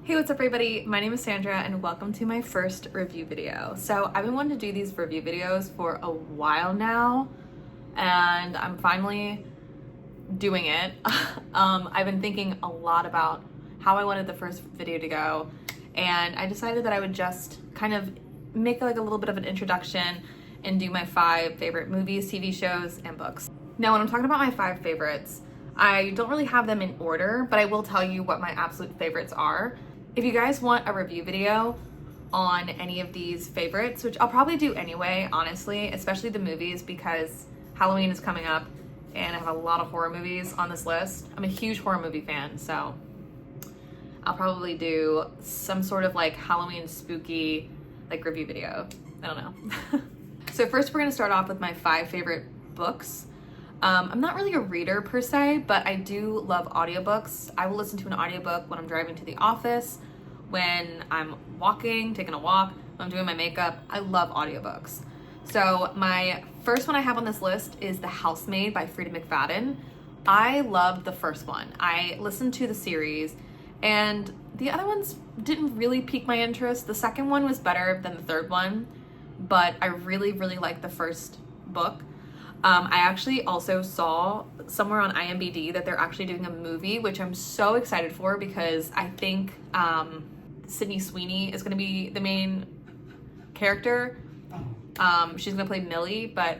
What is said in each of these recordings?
Hey, what's up everybody? My name is Sandra and welcome to my first review video. So I've been wanting to do these review videos for a while now and I'm finally doing it. I've been thinking a lot about how I wanted the first video to go, and I decided that I would just kind of make like a little bit of an introduction and do my 5 favorite movies, TV shows, and books. Now when I'm talking about my 5 favorites, I don't really have them in order, but I will tell you what my absolute favorites are. If you guys want a review video on any of these favorites, which I'll probably do anyway, honestly, especially the movies because Halloween is coming up and I have a lot of horror movies on this list. I'm a huge horror movie fan, so I'll probably do some sort of like Halloween spooky like review video. I don't know. So first we're gonna start off with my 5 favorite books. I'm not really a reader per se, but I do love audiobooks. I will listen to an audiobook when I'm driving to the office, when I'm walking, taking a walk, when I'm doing my makeup. I love audiobooks. So my first one I have on this list is The Housemaid by Freida McFadden. I loved the first one. I listened to the series and the other ones didn't really pique my interest. The second one was better than the third one, but I really liked the first book. I actually also saw somewhere on IMDb that they're actually doing a movie, which I'm so excited for because I think Sydney Sweeney is going to be the main character. She's going to play Millie, but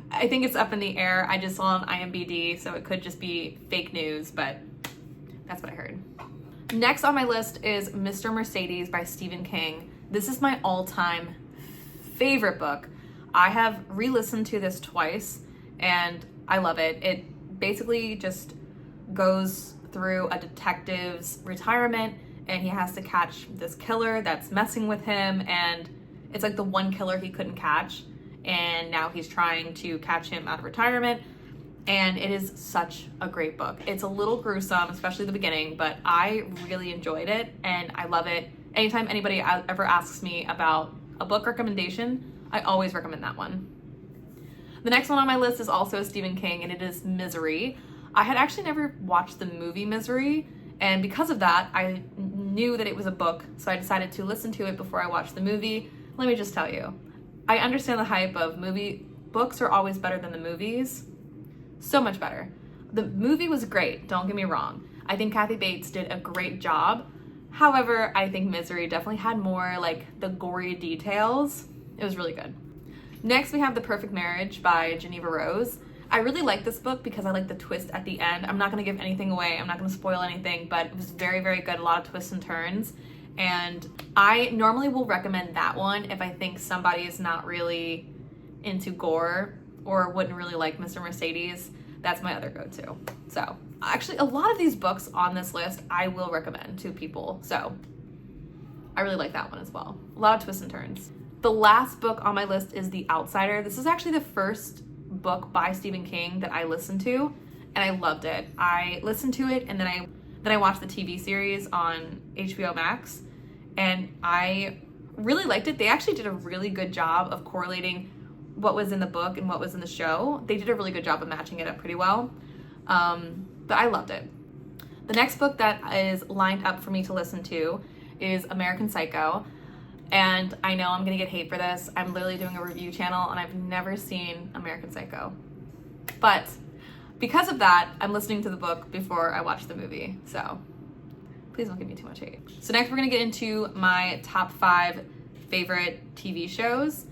I think it's up in the air. I just saw on IMDb, so it could just be fake news, but that's what I heard. Next on my list is Mr. Mercedes by Stephen King. This is my all-time favorite book. I have re-listened to this twice and I love it. It basically just goes through a detective's retirement and he has to catch this killer that's messing with him, and it's like the one killer he couldn't catch, and now he's trying to catch him out of retirement, and it is such a great book. It's a little gruesome, especially the beginning, but I really enjoyed it and I love it. Anytime anybody ever asks me about a book recommendation, I always recommend that one. The next one on my list is also Stephen King, and it is Misery. I had actually never watched the movie Misery, and because of that, I knew that it was a book, so I decided to listen to it before I watched the movie. Let me just tell you, I understand the hype of books are always better than the movies. So much better. The movie was great, don't get me wrong. I think Kathy Bates did a great job. However, I think Misery definitely had more like the gory details. It was really good. Next, we have The Perfect Marriage by Geneva Rose. I really like this book because I like the twist at the end. I'm not going to give anything away. I'm not going to spoil anything, but it was very good. A lot of twists and turns. And I normally will recommend that one if I think somebody is not really into gore or wouldn't really like Mr. Mercedes. That's my other go-to. So actually, a lot of these books on this list I will recommend to people. So I really like that one as well. A lot of twists and turns. The last book on my list is The Outsider. This is actually the first book by Stephen King that I listened to, and I loved it. I listened to it and then I watched the TV series on HBO Max, and I really liked it. They actually did a really good job of correlating what was in the book and what was in the show. They did a really good job of matching it up pretty well, but I loved it. The next book that is lined up for me to listen to is American Psycho. And I know I'm gonna get hate for this. I'm literally doing a review channel and I've never seen American Psycho. But because of that, I'm listening to the book before I watch the movie. So please don't give me too much hate. So next we're gonna get into my top 5 favorite TV shows.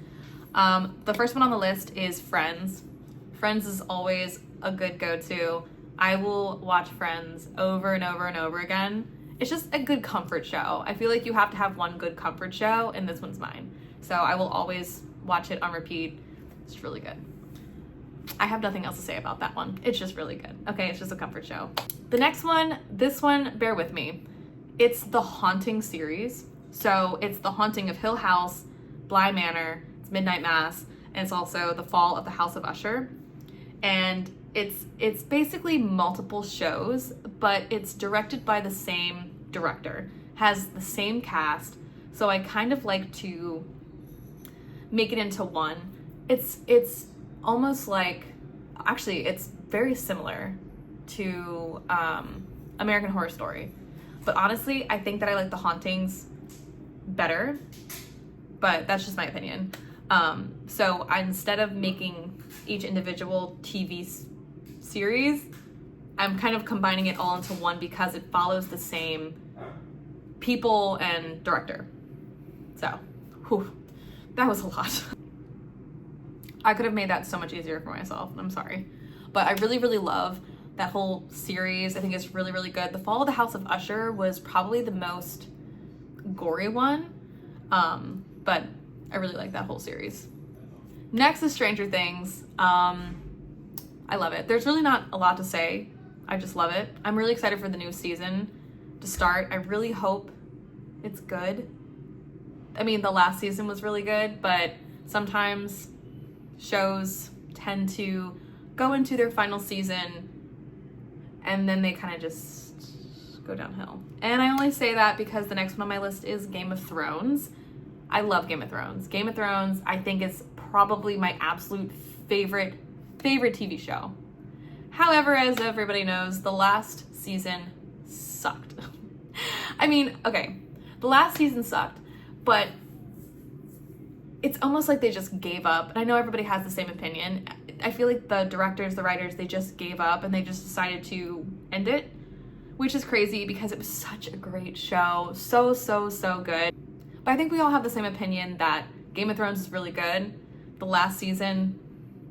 The first one on the list is Friends. Friends is always a good go-to. I will watch Friends over and over again. It's just a good comfort show. I feel like you have to have one good comfort show, and this one's mine. So I will always watch it on repeat. It's really good. I have nothing else to say about that one. It's just really good. Okay, it's just a comfort show. The next one, this one, bear with me. It's the Haunting series. So it's The Haunting of Hill House, Bly Manor, it's Midnight Mass, and it's also The Fall of the House of Usher. And it's basically multiple shows, but it's directed by the same director, has the same cast, so I kind of like to make it into one. It's almost like, actually it's very similar to American Horror Story. But honestly, I think that I like The Hauntings better, but that's just my opinion. So instead of making each individual TV series, I'm kind of combining it all into one because it follows the same people and director. So, that was a lot. I could have made that so much easier for myself. I'm sorry. But I really, really love that whole series. I think it's really, really good. The Fall of the House of Usher was probably the most gory one, but I really like that whole series. Next is Stranger Things. I love it. There's really not a lot to say. I just love it. I'm really excited for the new season to start. I really hope it's good. I mean, the last season was really good, but sometimes shows tend to go into their final season and then they kind of just go downhill. And I only say that because the next one on my list is Game of Thrones. I love Game of Thrones. Game of Thrones, I think, is probably my absolute favorite TV show. However, as everybody knows, the last season sucked. I mean, okay, the last season sucked, but it's almost like they just gave up. And I know everybody has the same opinion. I feel like the directors, the writers, they just gave up and they just decided to end it, which is crazy because it was such a great show. So good. But I think we all have the same opinion that Game of Thrones is really good. The last season,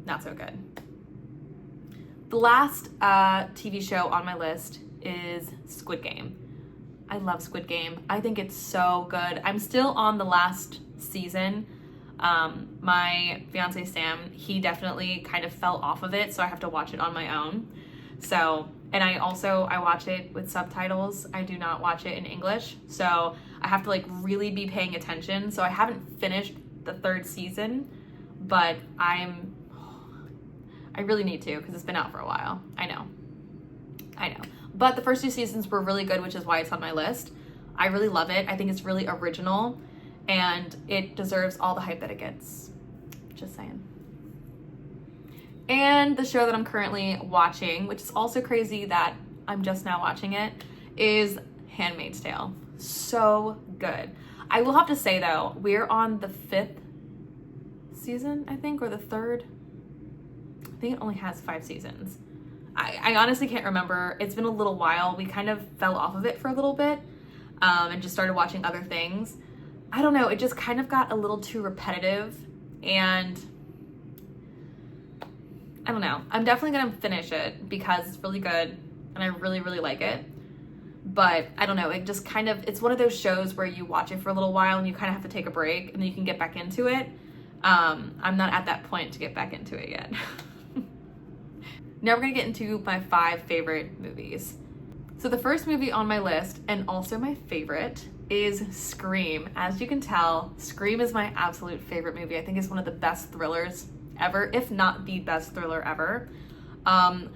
not so good. The last TV show on my list is Squid Game. I love Squid Game. I think it's so good. I'm still on the last season. My fiance Sam, he definitely kind of fell off of it, so I have to watch it on my own. So, and I watch it with subtitles. I do not watch it in English, so I have to like really be paying attention. So I haven't finished the 3rd season, but I really need to because it's been out for a while. I know. But the first 2 seasons were really good, which is why it's on my list. I really love it. I think it's really original and it deserves all the hype that it gets. Just saying. And the show that I'm currently watching, which is also crazy that I'm just now watching it, is Handmaid's Tale. So good. I will have to say though, we're on the 5th season, I think, or the 3rd. I think it only has 5 seasons. I honestly can't remember. It's been a little while. We kind of fell off of it for a little bit and just started watching other things. I don't know. It just kind of got a little too repetitive and I don't know. I'm definitely going to finish it because it's really good and I really, really like it. But I don't know. It just kind of, it's one of those shows where you watch it for a little while and you kind of have to take a break and then you can get back into it. I'm not at that point to get back into it yet. Now we're gonna get into my 5 favorite movies. So the first movie on my list, and also my favorite, is Scream. As you can tell, Scream is my absolute favorite movie. I think it's one of the best thrillers ever, if not the best thriller ever. I'm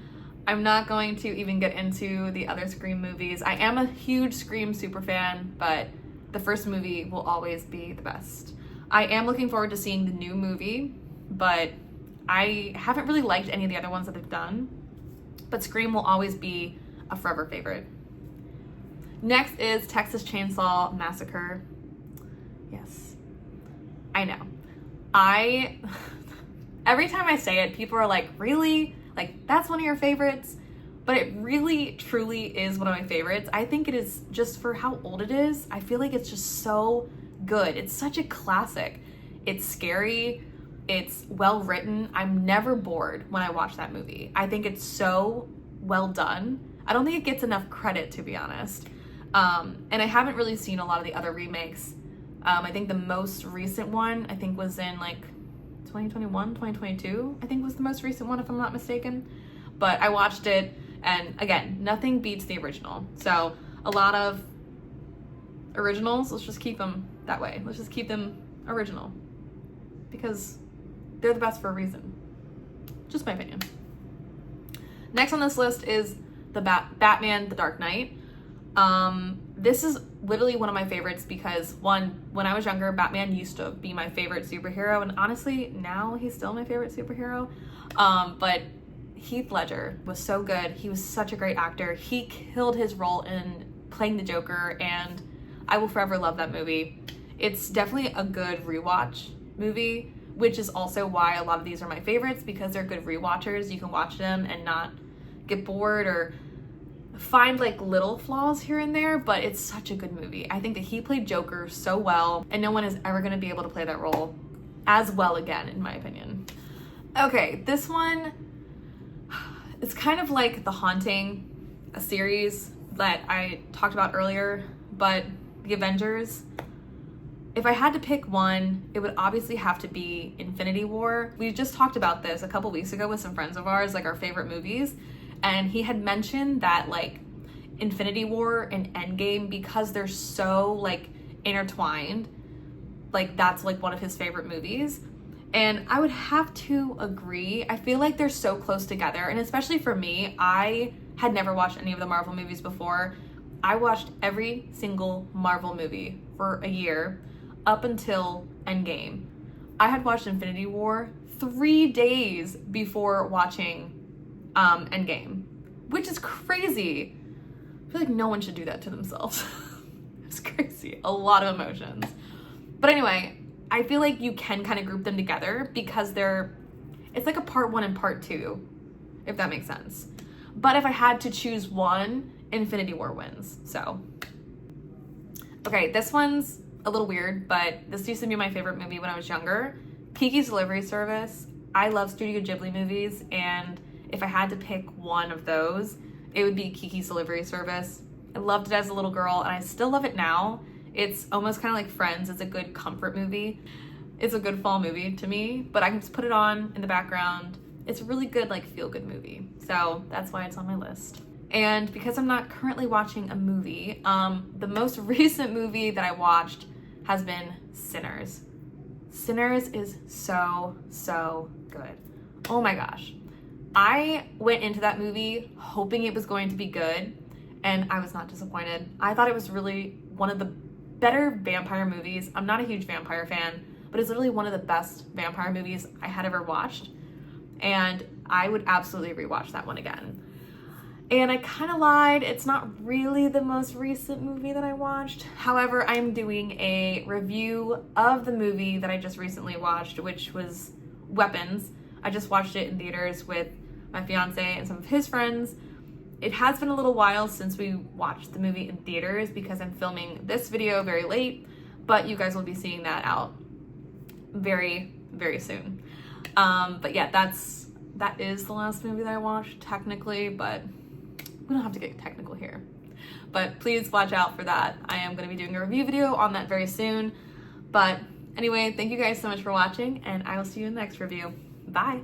not going to even get into the other Scream movies. I am a huge Scream superfan, but the first movie will always be the best. I am looking forward to seeing the new movie, but I haven't really liked any of the other ones that they've done, but Scream will always be a forever favorite. Next is Texas Chainsaw Massacre. Yes, I know. Every time I say it, people are like, really? Like, that's one of your favorites? But it really, truly is one of my favorites. I think it is just for how old it is. I feel like it's just so good. It's such a classic. It's scary. It's well written. I'm never bored when I watch that movie. I think it's so well done. I don't think it gets enough credit, to be honest. And I haven't really seen a lot of the other remakes. I think the most recent one, I think was in like 2021, 2022, I think was the most recent one, if I'm not mistaken. But I watched it, and again, nothing beats the original. So a lot of originals, let's just keep them that way. Let's just keep them original because they're the best for a reason. Just my opinion. Next on this list is the Batman The Dark Knight. This is literally one of my favorites because one, when I was younger, Batman used to be my favorite superhero, and honestly, now he's still my favorite superhero. But Heath Ledger was so good. He was such a great actor. He killed his role in playing the Joker, and I will forever love that movie. It's definitely a good rewatch movie, which is also why a lot of these are my favorites, because they're good rewatchers. You can watch them and not get bored or find like little flaws here and there, but it's such a good movie. I think that he played Joker so well, and no one is ever going to be able to play that role as well again, in my opinion. Okay, this one, it's kind of like The Haunting, a series that I talked about earlier, but The Avengers. If I had to pick one, it would obviously have to be Infinity War. We just talked about this a couple weeks ago with some friends of ours, like our favorite movies, and he had mentioned that like Infinity War and Endgame, because they're so like intertwined, like that's like one of his favorite movies. And I would have to agree. I feel like they're so close together, and especially for me, I had never watched any of the Marvel movies before. I watched every single Marvel movie for a year up until Endgame. I had watched Infinity War 3 days before watching Endgame, which is crazy. I feel like no one should do that to themselves. It's crazy. A lot of emotions. But anyway, I feel like you can kind of group them together because it's like a part 1 and part 2, if that makes sense. But if I had to choose one, Infinity War wins. So, okay, this one's a little weird, but this used to be my favorite movie when I was younger. Kiki's Delivery Service. I love Studio Ghibli movies, and if I had to pick one of those, it would be Kiki's Delivery Service. I loved it as a little girl, and I still love it now. It's almost kind of like Friends. It's a good comfort movie. It's a good fall movie to me, but I can just put it on in the background. It's a really good, like, feel-good movie. So that's why it's on my list. And because I'm not currently watching a movie, the most recent movie that I watched has been Sinners. Sinners is so, so good. Oh my gosh. I went into that movie hoping it was going to be good, and I was not disappointed. I thought it was really one of the better vampire movies. I'm not a huge vampire fan, but it's literally one of the best vampire movies I had ever watched, and I would absolutely rewatch that one again. And I kind of lied. It's not really the most recent movie that I watched. However, I'm doing a review of the movie that I just recently watched, which was Weapons. I just watched it in theaters with my fiance and some of his friends. It has been a little while since we watched the movie in theaters because I'm filming this video very late, but you guys will be seeing that out very, very soon. But yeah, that is the last movie that I watched technically, but we don't have to get technical here. But please watch out for that. I am going to be doing a review video on that very soon. But anyway, thank you guys so much for watching, and I will see you in the next review. Bye.